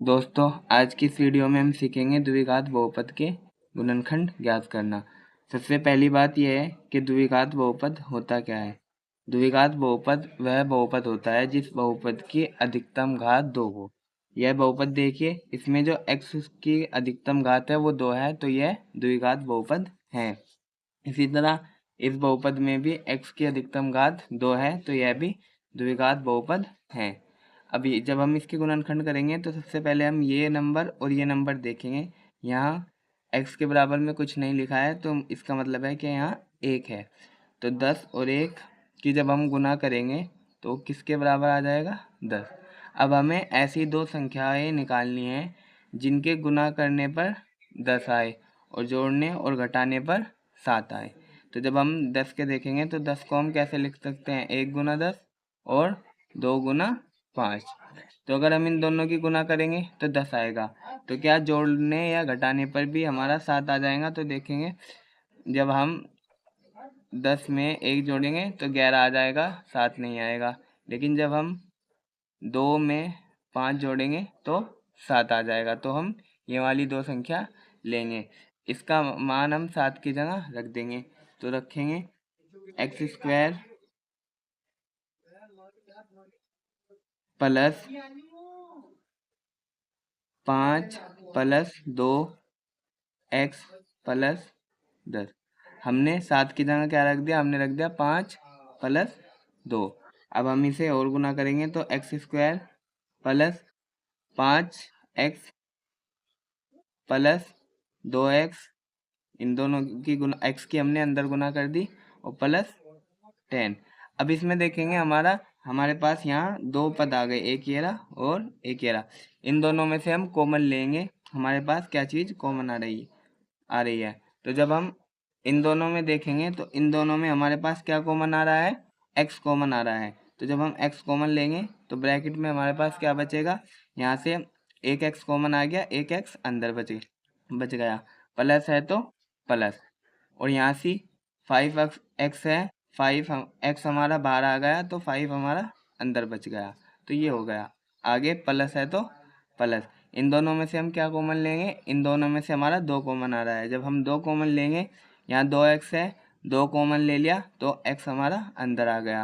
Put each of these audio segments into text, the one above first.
दोस्तों, आज की इस वीडियो में हम सीखेंगे द्विघात बहुपद के गुणनखंड ज्ञात करना। सबसे पहली बात यह है कि द्विघात बहुपद होता क्या है। द्विघात बहुपद वह बहुपद होता है जिस बहुपद की अधिकतम घात 2 हो। यह बहुपद देखिए, इसमें जो x की अधिकतम घात है वो 2 है, तो यह द्विघात बहुपद है। इसी तरह इस बहुपद में भी x की अधिकतम घात 2 है, तो यह भी द्विघात बहुपद है। अभी जब हम इसके गुणनखंड करेंगे तो सबसे पहले हम ये नंबर और ये नंबर देखेंगे। यहाँ x के बराबर में कुछ नहीं लिखा है, तो इसका मतलब है कि यहाँ 1 है। तो 10 और 1 की जब हम गुना करेंगे तो किसके बराबर आ जाएगा, 10। अब हमें ऐसी दो संख्याएं निकालनी हैं जिनके गुना करने पर 10 आए और जोड़ने और घटाने पर 7 आए। तो जब हम 10 के देखेंगे तो 10 को हम कैसे लिख सकते हैं, 1 गुना 10 और 2 गुना 5। तो अगर हम इन दोनों की गुना करेंगे तो 10 आएगा। तो क्या जोड़ने या घटाने पर भी हमारा 7 आ जाएगा। तो देखेंगे जब हम 10 में 1 जोड़ेंगे तो 11 आ जाएगा, 7 नहीं आएगा। लेकिन जब हम 2 में 5 जोड़ेंगे तो 7 आ जाएगा। तो हम ये वाली दो संख्या लेंगे, इसका मान हम 7 की जगह रख देंगे। तो रखेंगे x square plus 5 plus 2 x plus 10। हमने 7 की जगह क्या रख दिया, हमने रख दिया 5 प्लस 2। अब हम इसे और गुना करेंगे तो x square plus 5 x plus 2x, इन दोनों की गुना, x की हमने अंदर गुना कर दी, और प्लस 10। अब इसमें देखेंगे हमारे पास यहाँ दो पद आ गए, एक ये रहा और एक ये रहा। इन दोनों में से हम कॉमन लेंगे, हमारे पास क्या चीज़ कॉमन आ रही है। तो जब हम इन दोनों में देखेंगे तो इन दोनों में हमारे पास क्या कॉमन आ रहा है, x कॉमन आ रहा है। तो जब हम x कॉमन लेंगे तो ब्रैकेट में हमारे पास क्या बचेगा, यहाँ से एक x कॉमन आ गया, एक x अंदर बच गया, प्लस है तो प्लस, और यहाँ से 5x है, 5x हमारा बाहर आ गया तो 5 हमारा अंदर बच गया। तो ये हो गया। आगे प्लस है तो प्लस, इन दोनों में से हम क्या कॉमन लेंगे, इन दोनों में से हमारा 2 कॉमन आ रहा है। जब हम 2 कॉमन लेंगे, यहाँ 2x है, 2 कॉमन ले लिया तो x हमारा अंदर आ गया,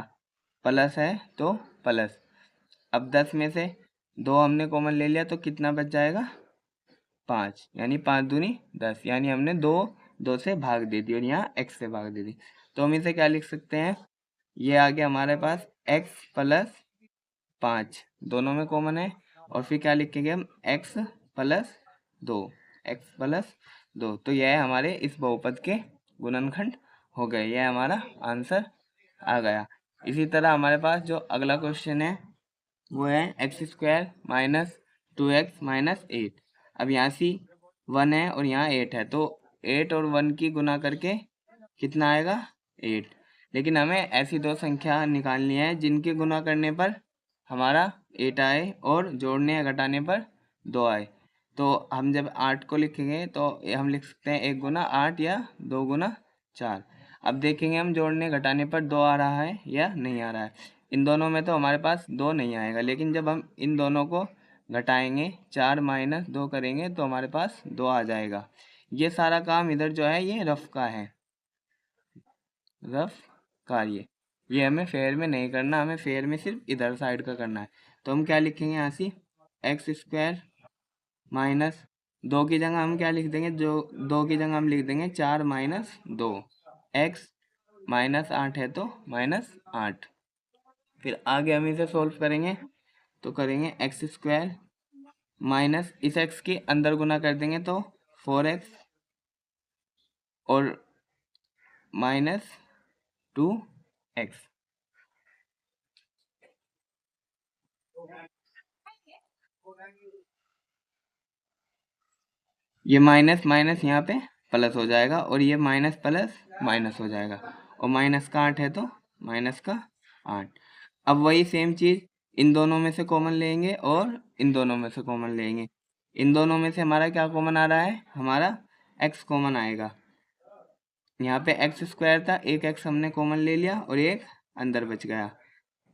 प्लस है तो प्लस। अब 10 में से 2 हमने कॉमन ले लिया तो कितना बच जाएगा, 5, यानी 5 दूनी 10, यानी हमने 2 से भाग दे दी और यहाँ x से भाग दे दी। तो हम इसे क्या लिख सकते हैं, ये आ गया हमारे पास x प्लस 5, दोनों में कॉमन है, और फिर क्या लिखेंगे हम, x प्लस 2, x प्लस 2। तो यह हमारे इस बहुपद के गुणनखंड हो गए, यह हमारा आंसर आ गया। इसी तरह हमारे पास जो अगला क्वेश्चन है वो है x square minus 2x minus 8। अब यहाँ से 1 है और यहाँ 8 है, तो 8 और 1 की गुना करके कितना आएगा, 8। लेकिन हमें ऐसी दो संख्या निकालनी है जिनके गुना करने पर हमारा 8 आए और जोड़ने या घटाने पर 2 आए। तो हम जब 8 को लिखेंगे तो हम लिख सकते हैं 1 गुना 8 या 2 गुना 4। अब देखेंगे हम जोड़ने घटाने पर 2 आ रहा है या नहीं आ रहा है। इन दोनों में तो हमारे पास 2 नहीं आएगा, लेकिन जब हम इन दोनों को घटाएंगे, 4 माइनस 2 करेंगे तो हमारे पास 2 आ जाएगा। ये सारा काम इधर जो है ये रफ का है, रफ कार्य। ये हमें फेयर में नहीं करना, हमें फेयर में सिर्फ इधर साइड का करना है। तो हम क्या लिखेंगे यहाँ से, एक्स स्क्वायर माइनस 2 की जगह हम क्या लिख देंगे, जो 2 की जगह हम लिख देंगे 4 माइनस 2, एक्स माइनस 8 है तो माइनस 8। फिर आगे हम इसे सोल्व करेंगे तो करेंगे एक्स स्क्वायर माइनस इस एक्स के अंदर गुना कर देंगे तो 4x और माइनस 2x। ये माइनस माइनस यहाँ पे प्लस हो जाएगा, और ये माइनस प्लस माइनस हो जाएगा, और माइनस का 8 है तो माइनस का 8। अब वही सेम चीज़ इन दोनों में से कॉमन लेंगे और इन दोनों में से कॉमन लेंगे। इन दोनों में से हमारा क्या कॉमन आ रहा है, हमारा x कॉमन आएगा। यहाँ पे एक्स स्क्वायर था, एक x हमने कॉमन ले लिया और एक अंदर बच गया,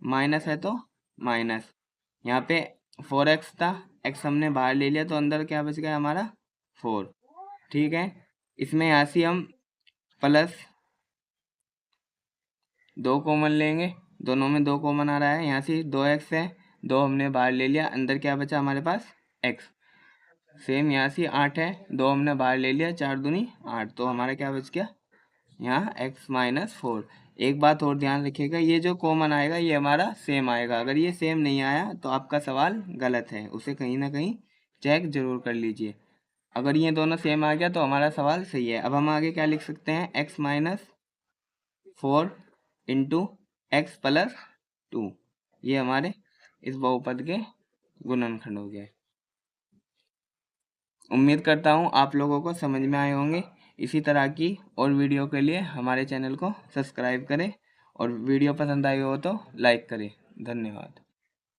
माइनस है तो माइनस। यहाँ पे 4x था, x हमने बाहर ले लिया तो अंदर क्या बच गया हमारा 4। ठीक है, इसमें यहाँ से हम प्लस 2 कॉमन लेंगे, दोनों में 2 कॉमन आ रहा है, यहाँ से 2x है, 2 हमने बाहर ले लिया, अंदर क्या बचा हमारे पास x। सेम यहाँ से 8 है, 2 हमने बाहर ले लिया, 4 दूनी 8, तो हमारा क्या बच गया यहाँ x माइनस 4। एक बात और ध्यान रखिएगा, ये जो कॉमन आएगा ये हमारा सेम आएगा, अगर ये सेम नहीं आया तो आपका सवाल गलत है, उसे कहीं ना कहीं चेक जरूर कर लीजिए। अगर ये दोनों सेम आ गया तो हमारा सवाल सही है। अब हम आगे क्या लिख सकते हैं, x minus 4 into x plus 2, ये हमारे इस बहुपद के गुणनखंड हो गए। उम्मीद करता हूँ आप लोगों को समझ में आए होंगे। इसी तरह की और वीडियो के लिए हमारे चैनल को सब्सक्राइब करें और वीडियो पसंद आई हो तो लाइक करें। धन्यवाद।